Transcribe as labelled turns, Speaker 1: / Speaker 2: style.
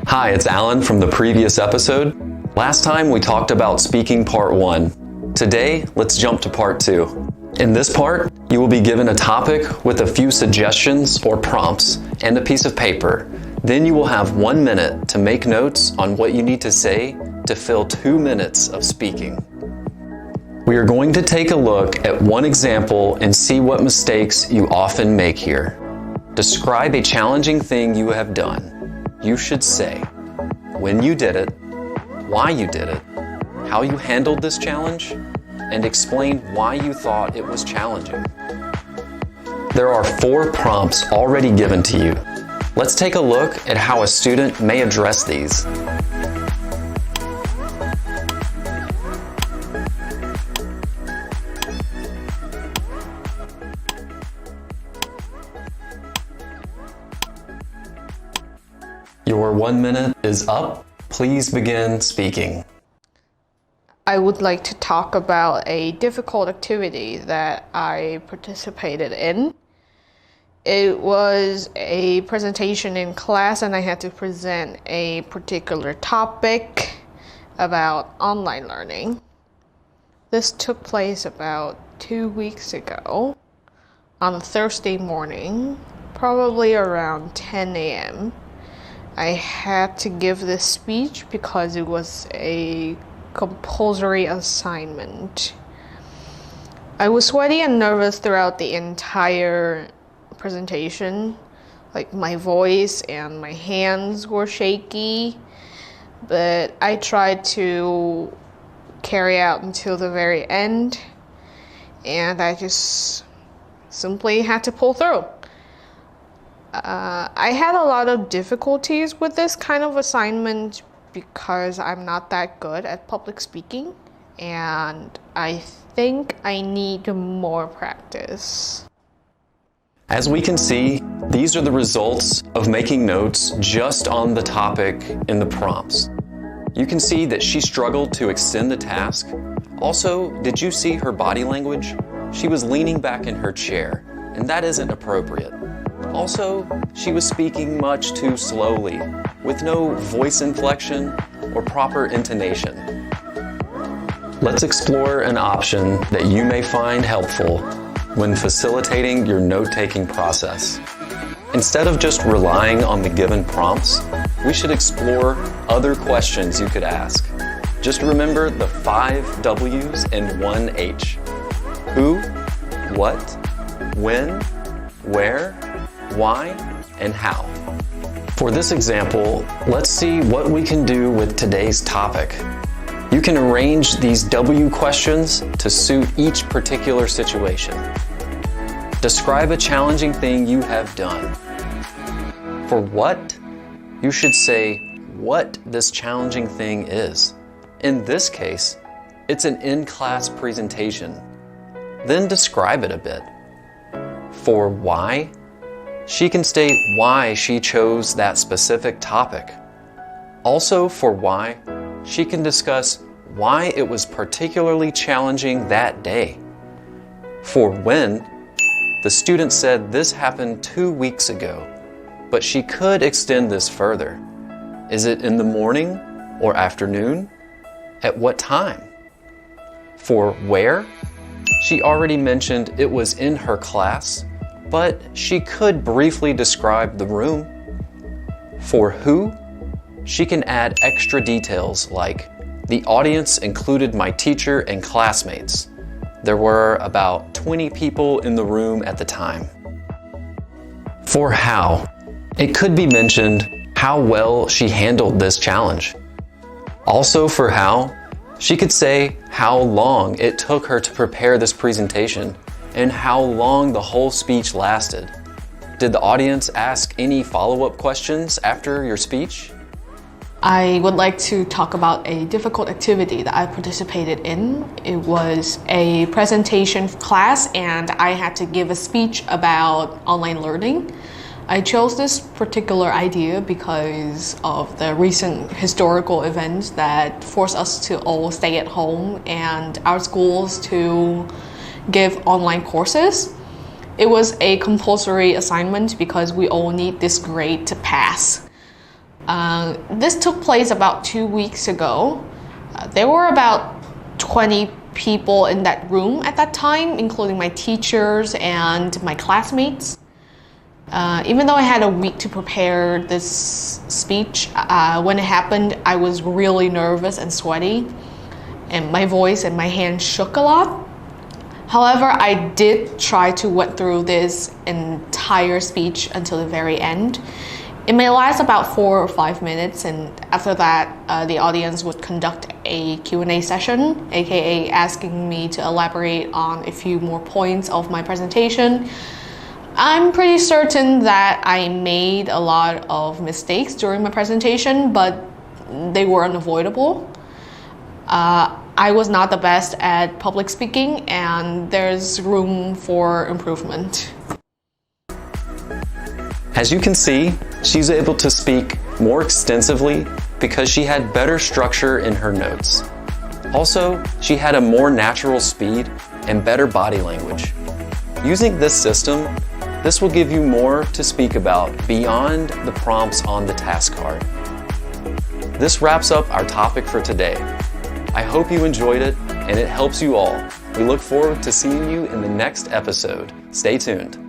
Speaker 1: Hi, it's Alan from the previous episode. Last time we talked about speaking part 1. Today, let's jump to part 2. In this part, you will be given a topic with a few suggestions or prompts and a piece of paper. Then you will have 1 minute to make notes on what you need to say to fill 2 minutes of speaking. We are going to take a look at one example and see what mistakes you often make here. Describe a challenging thing you have done. You should say when you did it, why you did it, how you handled this challenge, and explain why you thought it was challenging. There are 4 prompts already given to you. Let's take a look at how a student may address these. Your 1 minute is up. Please begin speaking.
Speaker 2: I would like to talk about a difficult activity that I participated in. It was a presentation in class and I had to present a particular topic about online learning. This took place about 2 weeks ago on a Thursday morning, probably around 10 a.m. I had to give this speech because it was a compulsory assignment. I was sweaty and nervous throughout the entire presentation. Like my voice and my hands were shaky, but I tried to carry out until the very end, and I just simply had to pull through. I had a lot of difficulties with this kind of assignment because I'm not that good at public speaking, and I think I need more practice.
Speaker 1: As we can see, these are the results of making notes just on the topic in the prompts. You can see that she struggled to extend the task. Also, did you see her body language? She was leaning back in her chair, and that isn't appropriate. Also, she was speaking much too slowly, with no voice inflection or proper intonation. Let's explore an option that you may find helpful when facilitating your note-taking process. Instead of just relying on the given prompts, we should explore other questions you could ask. Just remember the 5 W's and 1 H. Who, what, when, where, why, and how. For this example, let's see what we can do with today's topic. You can arrange these W questions to suit each particular situation. Describe a challenging thing you have done. For what, you should say what this challenging thing is. In this case, it's an in-class presentation. Then describe it a bit. For why, she can state why she chose that specific topic. Also, for why, she can discuss why it was particularly challenging that day. For when, the student said this happened 2 weeks ago, but she could extend this further. Is it in the morning or afternoon? At what time? For where, she already mentioned it was in her class, but she could briefly describe the room. For who, she can add extra details like, the audience included my teacher and classmates. There were about 20 people in the room at the time. For how, it could be mentioned how well she handled this challenge. Also for how, she could say how long it took her to prepare this presentation and how long the whole speech lasted. Did the audience ask any follow-up questions after your speech?
Speaker 2: I would like to talk about a difficult activity that I participated in. It was a presentation class and I had to give a speech about online learning. I chose this particular idea because of the recent historical events that forced us to all stay at home and our schools to give online courses. It was a compulsory assignment because we all need this grade to pass. This took place about 2 weeks ago. There were about 20 people in that room at that time, including my teachers and my classmates. Even though I had a week to prepare this speech, when it happened, I was really nervous and sweaty, and my voice and my hands shook a lot. However, I did try to went through this entire speech until the very end. It may last about 4 or 5 minutes, and after that, the audience would conduct a Q&A session, aka asking me to elaborate on a few more points of my presentation. I'm pretty certain that I made a lot of mistakes during my presentation, but they were unavoidable. I was not the best at public speaking, and there's room for improvement.
Speaker 1: As you can see, she's able to speak more extensively because she had better structure in her notes. Also, she had a more natural speed and better body language. Using this system, this will give you more to speak about beyond the prompts on the task card. This wraps up our topic for today. I hope you enjoyed it and it helps you all. We look forward to seeing you in the next episode. Stay tuned.